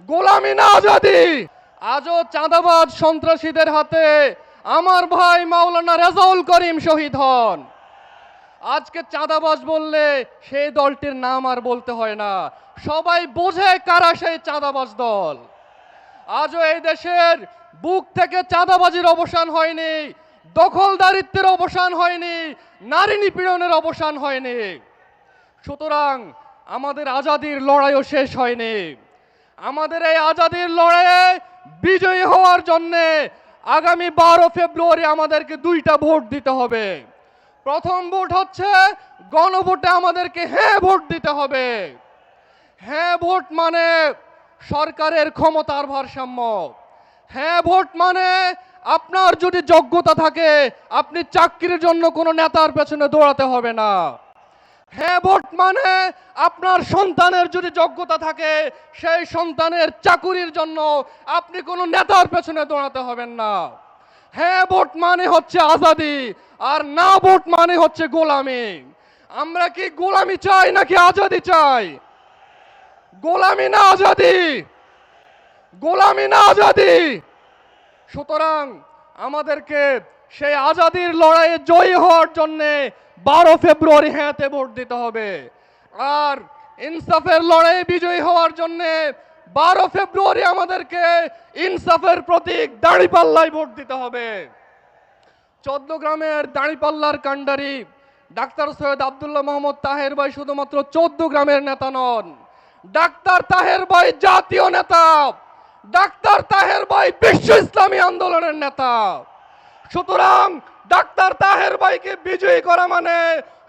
গোলামি না আজাদি। আজও চাঁদাবাজ সন্ত্রাসীদের হাতে আমার ভাই মাওলানা রেজাউল করিম শহীদ হন। আজকে চাঁদাবাজ বললে সেই দলটির নাম আর বলতে হয় না, সবাই বোঝে কারা সেই চাঁদাবাজ দল। আজও এই দেশের বুক থেকে চাঁদাবাজির অবসান হয়নি, দখলদারিত্বের অবসান হয়নি, নারী নিপীড়নের অবসান হয়নি। সুতরাং আমাদের আজাদির লড়াইও শেষ হয়নি। আমাদের এই আজাদির লড়াইয়ে বিজয়ী হওয়ার জন্যে আগামী 12 ফেব্রুয়ারি আমাদেরকে 2টা ভোট দিতে হবে। প্রথম ভোট হচ্ছে গণভোটে আমাদেরকে হ্যাঁ ভোট দিতে হবে। হ্যাঁ ভোট মানে সরকারের ক্ষমতার ভারসাম্য। হ্যাঁ ভোট মানে আপনার যদি যোগ্যতা থাকে আপনি চাকরির জন্য কোনো নেতার পেছনে দৌড়াতে হবে না। হ্যাঁ ভোট মানে আপনার সন্তানের যদি যোগ্যতা থাকে সেই সন্তানের চাকুরির জন্য আপনি কোনো নেতার পেছনে দৌড়াতে হবেন না। হ্যাঁ ভোট মানে হচ্ছে আজাদি, আর না ভোট মানে হচ্ছে গোলামি। আমরা কি গোলামি চাই নাকি আজাদি চাই? গোলামি না আজাদি, গোলামি না আজাদি। সুতরাং আমাদেরকে সেই আজাদির লড়াইয়ে জয়ী হওয়ার জন্যে 12 ফেব্রুয়ারি হ্যাঁতে ভোট দিতে হবে। আর ইনসাফের লড়াইয়ে বিজয়ী হওয়ার জন্যে 12 ফেব্রুয়ারি আমাদেরকে ইনসাফের প্রতীক দাঁড়িপাল্লায় ভোট দিতে হবে। 14 গ্রামের দাঁড়িপাল্লার কাণ্ডারি ডাক্তার সৈয়দ আব্দুল্লাহ মোহাম্মদ তাহের ভাই শুধুমাত্র 14 গ্রামের নেতা নন, ডাক্তার তাহের ভাই জাতীয় নেতা, ডাক্তার তাহের ভাই বিশ্ব ইসলামী আন্দোলনের নেতা। সুতরাং ডাক্তার তাহের ভাইকে বিজয়ী করা মানে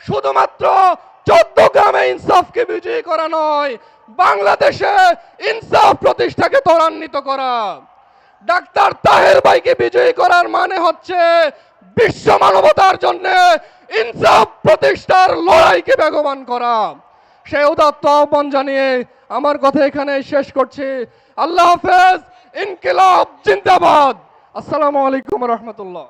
শুধুমাত্র 14 গ্রামে ইনসাফকে বিজয়ী করা নয়, বাংলাদেশে ইনসাফ প্রতিষ্ঠাকে ত্বরান্বিত করা। ডাক্তার তাহের ভাইকে বিজয়ী করার মানে হচ্ছে বিশ্ব মানবতার জন্য ইনসাফ প্রতিষ্ঠার লড়াইকে বেগবান করা। সেই উদাত্ত আহ্বান জানিয়ে আমার কথা এখানে শেষ করছি। আল্লাহ হাফেজ। ইনকিলাব জিন্দাবাদ। আসসালামু আলাইকুম রহমতুল্লাহ।